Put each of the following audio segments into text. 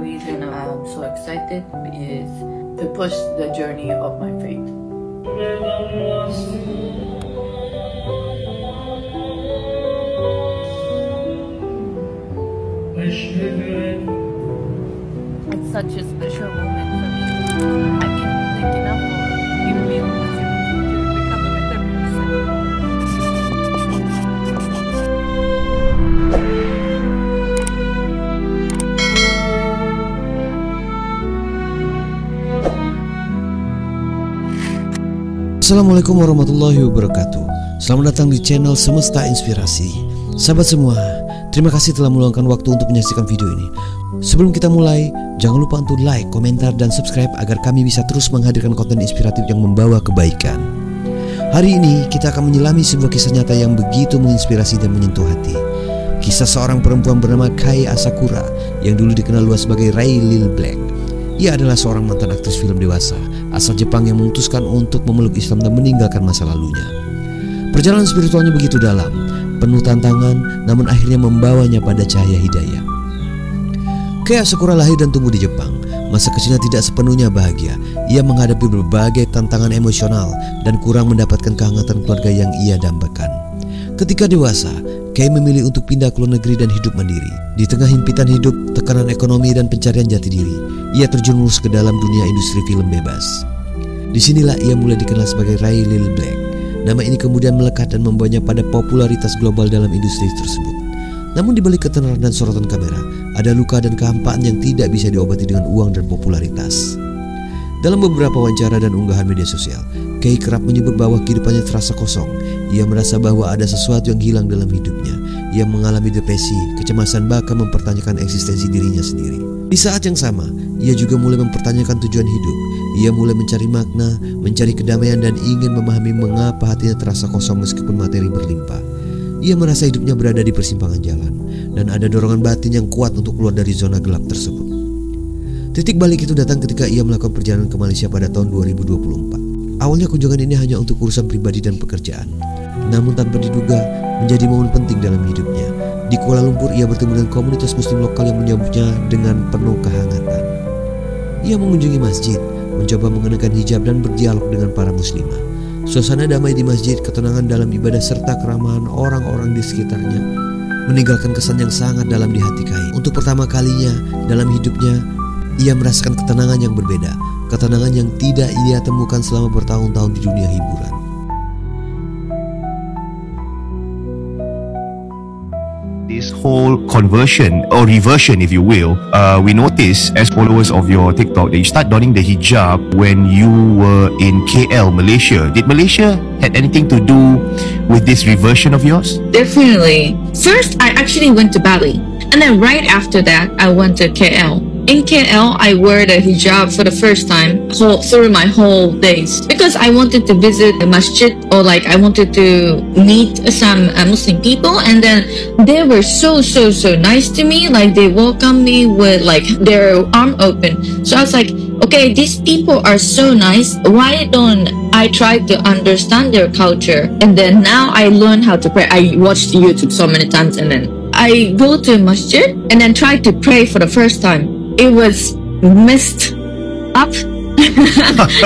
reason I'm so excited is to push the journey of my faith. It's such a special moment for me. I can't thank enough for giving me an opportunity to become a better person. Assalamualaikum warahmatullahi wabarakatuh. Selamat datang di channel Semesta Inspirasi. Sahabat semua, terima kasih telah meluangkan waktu untuk menyaksikan video ini. Sebelum kita mulai, jangan lupa untuk like, komentar, dan subscribe agar kami bisa terus menghadirkan konten inspiratif yang membawa kebaikan. Hari ini kita akan menyelami sebuah kisah nyata yang begitu menginspirasi dan menyentuh hati. Kisah seorang perempuan bernama Kei Asakura yang dulu dikenal luas sebagai Ray Lil Black. Ia adalah seorang mantan aktris film dewasa asal Jepang yang memutuskan untuk memeluk Islam dan meninggalkan masa lalunya. Perjalanan spiritualnya begitu dalam, penuh tantangan, namun akhirnya membawanya pada cahaya hidayah. Kei Asakura lahir dan tumbuh di Jepang. Masa kecilnya tidak sepenuhnya bahagia. Ia menghadapi berbagai tantangan emosional dan kurang mendapatkan kehangatan keluarga yang ia dambakan. Ketika dewasa, Kei memilih untuk pindah ke luar negeri dan hidup mandiri. Di tengah himpitan hidup, tekanan ekonomi, dan pencarian jati diri, ia terjun mulus ke dalam dunia industri film bebas. Disinilah ia mulai dikenal sebagai Ray Lil Black. Nama ini kemudian melekat dan membawanya pada popularitas global dalam industri tersebut. Namun di balik ketenaran dan sorotan kamera, ada luka dan kehampaan yang tidak bisa diobati dengan uang dan popularitas. Dalam beberapa wawancara dan unggahan media sosial, Kei kerap menyebut bahwa kehidupannya terasa kosong. Ia merasa bahwa ada sesuatu yang hilang dalam hidupnya. Ia mengalami depresi, kecemasan, bahkan mempertanyakan eksistensi dirinya sendiri. Di saat yang sama, ia juga mulai mempertanyakan tujuan hidup. Ia mulai mencari makna, mencari kedamaian, dan ingin memahami mengapa hatinya terasa kosong meskipun materi berlimpah. Ia merasa hidupnya berada di persimpangan jalan, dan ada dorongan batin yang kuat untuk keluar dari zona gelap tersebut. Titik balik itu datang ketika ia melakukan perjalanan ke Malaysia pada tahun 2024. Awalnya kunjungan ini hanya untuk urusan pribadi dan pekerjaan, namun tanpa diduga menjadi momen penting dalam hidupnya. Di Kuala Lumpur ia bertemu dengan komunitas muslim lokal yang menyambutnya dengan penuh kehangatan. Ia mengunjungi masjid, mencoba mengenakan hijab dan berdialog dengan para muslimah. Suasana damai di masjid, ketenangan dalam ibadah, serta keramahan orang-orang di sekitarnya meninggalkan kesan yang sangat dalam di hati Kei. Untuk pertama kalinya dalam hidupnya, ia merasakan ketenangan yang berbeda, ketenangan yang tidak ia temukan selama bertahun-tahun di dunia hiburan. This whole conversion or reversion, if you will, we notice as followers of your TikTok that you start donning the hijab when you were in KL, Malaysia. Did Malaysia had anything to do with this reversion of yours? Definitely. First, I actually went to Bali, and then right after that, I went to KL. In KL, I wore the hijab for the first time through my whole days because I wanted to visit the masjid, or like I wanted to meet some Muslim people, and then they were so nice to me. Like they welcomed me with like their arm open. So I was like, okay, these people are so nice. Why don't I try to understand their culture? And then now I learn how to pray. I watched YouTube so many times, and then I go to masjid and then try to pray for the first time. It was messed up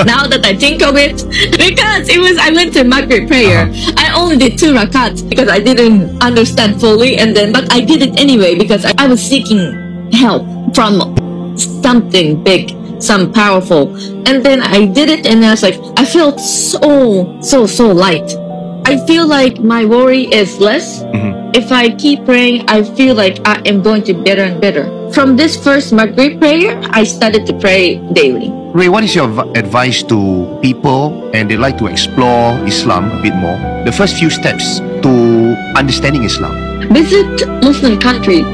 now that I think of it, because I went to Maghrib prayer. I only did 2 rakats because I didn't understand fully, but I did it anyway because I was seeking help from something big, some powerful, and then I did it, and I was like, I felt so light. I feel like my worry is less. If I keep praying, I feel like I am going to be better and better. From this first Maghrib prayer, I started to pray daily. Ray, what is your advice to people and they like to explore Islam a bit more? The first few steps to understanding Islam. Visit Muslim countries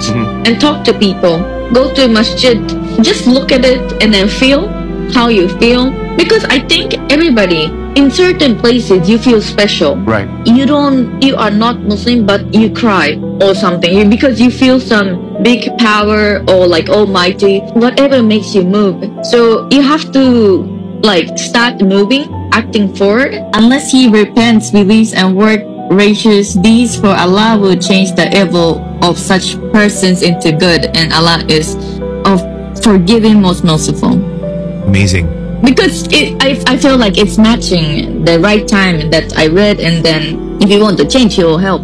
and talk to people. Go to masjid. Just look at it and then feel how you feel. Because I think everybody, in certain places, you feel special. Right. You are not Muslim, but you cry or something because you feel some big power or like almighty, whatever makes you move. So you have to like start moving, acting forward. Unless he repents, believes, and work righteous deeds, for Allah will change the evil of such persons into good, and Allah is of forgiving, most merciful. Amazing. Because I feel like it's matching the right time that I read, and then if you want to change, it will help.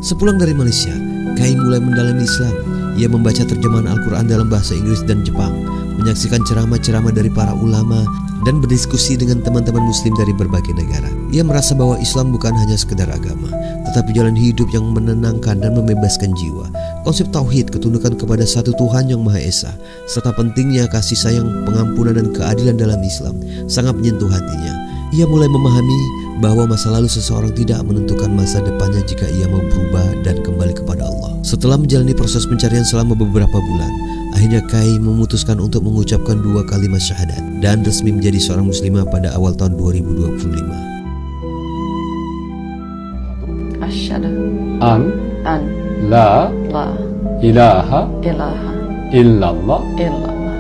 Sepulang dari Malaysia, Kai mulai mendalami Islam. Ia membaca terjemahan Al-Quran dalam bahasa Inggris dan Jepang, menyaksikan ceramah-ceramah dari para ulama, dan berdiskusi dengan teman-teman muslim dari berbagai negara. Ia merasa bahwa Islam bukan hanya sekedar agama, tetapi jalan hidup yang menenangkan dan membebaskan jiwa. Konsep tauhid, ketundukan kepada satu Tuhan yang Maha Esa, serta pentingnya kasih sayang, pengampunan dan keadilan dalam Islam sangat menyentuh hatinya. Ia mulai memahami bahwa masa lalu seseorang tidak menentukan masa depannya jika ia mau berubah dan kembali kepada Allah. Setelah menjalani proses pencarian selama beberapa bulan, akhirnya Kai memutuskan untuk mengucapkan 2 kalimat syahadat dan resmi menjadi seorang muslimah pada awal tahun 2025. Asyhadu an an la la ilaha ilaha illallah illallah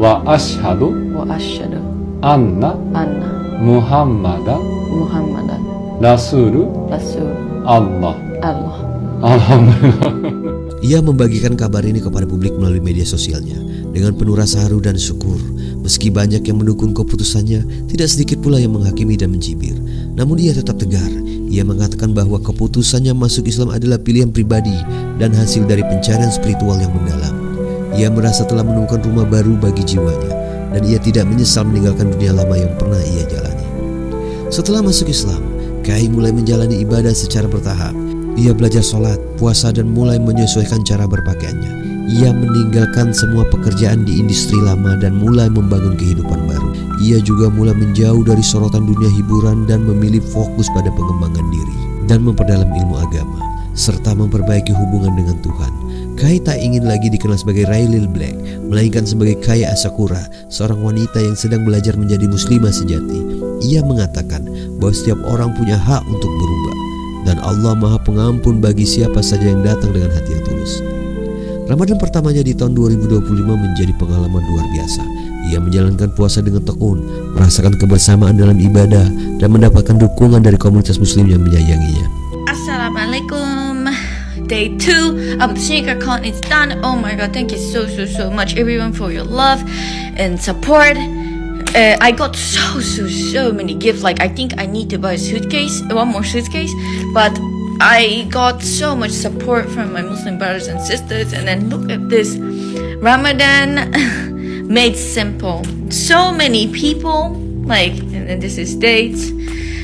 wa ashhadu wa asyhadu anna anna Muhammadan Muhammadan Rasul Rasul Allah. Allah. Alhamdulillah. Ia membagikan kabar ini kepada publik melalui media sosialnya dengan penuh rasa haru dan syukur. Meski banyak yang mendukung keputusannya, tidak sedikit pula yang menghakimi dan mencibir. Namun ia tetap tegar. Ia mengatakan bahwa keputusannya masuk Islam adalah pilihan pribadi dan hasil dari pencarian spiritual yang mendalam. Ia merasa telah menemukan rumah baru bagi jiwanya, dan ia tidak menyesal meninggalkan dunia lama yang pernah ia jalani. Setelah masuk Islam, Kai mulai menjalani ibadah secara bertahap. Ia belajar sholat, puasa, dan mulai menyesuaikan cara berpakaiannya. Ia meninggalkan semua pekerjaan di industri lama dan mulai membangun kehidupan baru. Ia juga mulai menjauh dari sorotan dunia hiburan dan memilih fokus pada pengembangan diri dan memperdalam ilmu agama, serta memperbaiki hubungan dengan Tuhan. Kai tak ingin lagi dikenal sebagai Raylil Black, melainkan sebagai Kai Asakura, seorang wanita yang sedang belajar menjadi muslimah sejati. Ia mengatakan bahwa setiap orang punya hak untuk berubah, dan Allah Maha Pengampun bagi siapa saja yang datang dengan hati yang tulus. Ramadan pertamanya di tahun 2025 menjadi pengalaman luar biasa. Ia menjalankan puasa dengan tekun, merasakan kebersamaan dalam ibadah, dan mendapatkan dukungan dari komunitas muslim yang menyayanginya. Assalamualaikum. Day 2 of the SneakerCon is done. Oh my god, thank you so much everyone for your love and support. I got so many gifts. Like, I think I need to buy a suitcase, one more suitcase, but I got so much support from my Muslim brothers and sisters. And then look at this, Ramadan made simple. So many people, like, and then this is dates,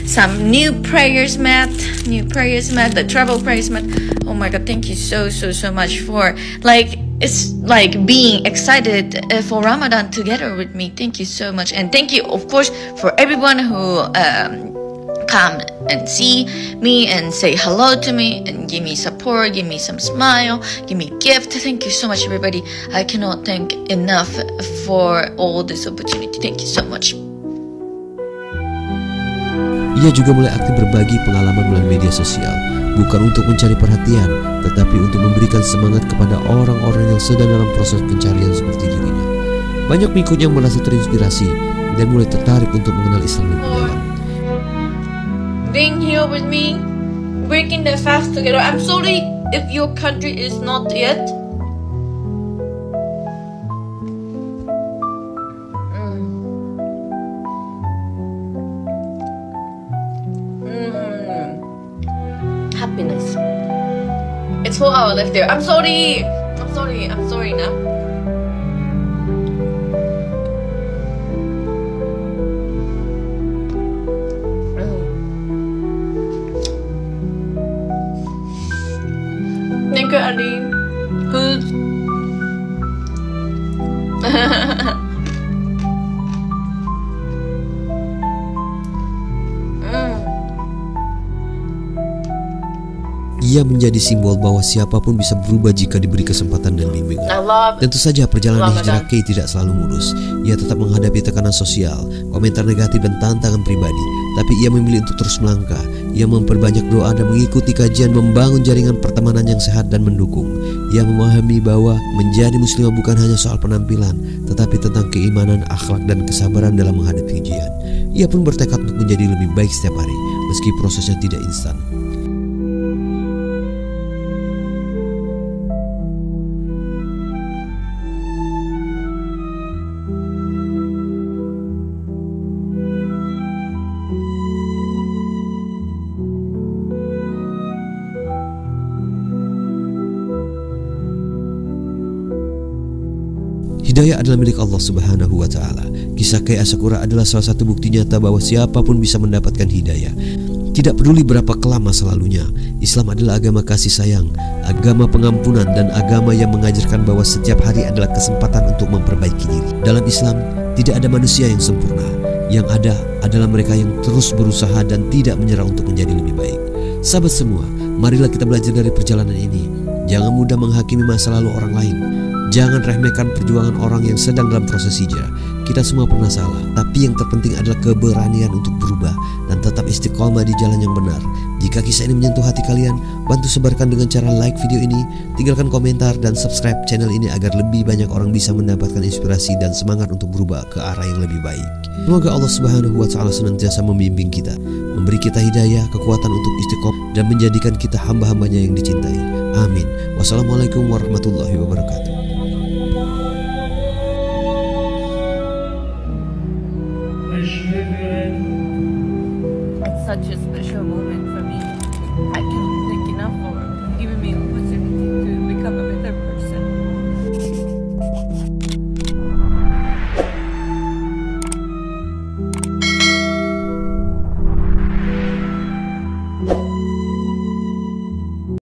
some new prayers mat, the travel prayers mat. Oh my god, thank you so much for, like, it's like being excited for Ramadan together with me. Thank you so much. And thank you, of course, for everyone who come and see me and say hello to me and give me support, give me some smile, give me gift. Thank you so much, everybody. I cannot thank enough for all this opportunity. Thank you so much. Ia juga mulai aktif berbagi pengalaman melalui media sosial, bukan untuk mencari perhatian, tetapi untuk memberikan semangat kepada orang-orang yang sedang dalam proses pencarian seperti dirinya. Banyak pengikutnya merasa terinspirasi dan mulai tertarik untuk mengenal Islam lebih dalam. Being here with me, breaking the fast together. I'm sorry if your country is not yet. Happiness. It's 4 hours left there. I'm sorry now. Thank you, Adi. Who's Ia menjadi simbol bahwa siapapun bisa berubah jika diberi kesempatan dan bimbingan. Tentu saja perjalanan hijrah Kay tidak selalu mulus. Ia tetap menghadapi tekanan sosial, komentar negatif dan tantangan pribadi. Tapi ia memilih untuk terus melangkah. Ia memperbanyak doa dan mengikuti kajian, membangun jaringan pertemanan yang sehat dan mendukung. Ia memahami bahwa menjadi muslimah bukan hanya soal penampilan, tetapi tentang keimanan, akhlak dan kesabaran dalam menghadapi ujian. Ia pun bertekad untuk menjadi lebih baik setiap hari, meski prosesnya tidak instan. Hidayah adalah milik Allah Subhanahu wa Ta'ala. Kisah Kei Asakura adalah salah satu bukti nyata bahwa siapapun bisa mendapatkan hidayah. Tidak peduli berapa kelam masa lalunya, Islam adalah agama kasih sayang, agama pengampunan, dan agama yang mengajarkan bahwa setiap hari adalah kesempatan untuk memperbaiki diri. Dalam Islam, tidak ada manusia yang sempurna. Yang ada adalah mereka yang terus berusaha dan tidak menyerah untuk menjadi lebih baik. Sahabat semua, marilah kita belajar dari perjalanan ini. Jangan mudah menghakimi masa lalu orang lain. Jangan remehkan perjuangan orang yang sedang dalam proses hijrah. Kita semua pernah salah, tapi yang terpenting adalah keberanian untuk berubah dan tetap istiqomah di jalan yang benar. Jika kisah ini menyentuh hati kalian, bantu sebarkan dengan cara like video ini, tinggalkan komentar, dan subscribe channel ini agar lebih banyak orang bisa mendapatkan inspirasi dan semangat untuk berubah ke arah yang lebih baik. Semoga Allah Subhanahu wa Ta'ala senantiasa membimbing kita, memberi kita hidayah, kekuatan untuk istiqomah, dan menjadikan kita hamba-hambanya yang dicintai. Amin. Wassalamualaikum warahmatullahi wabarakatuh. It's such a special moment for me. I can't thank enough for giving me the opportunity to become a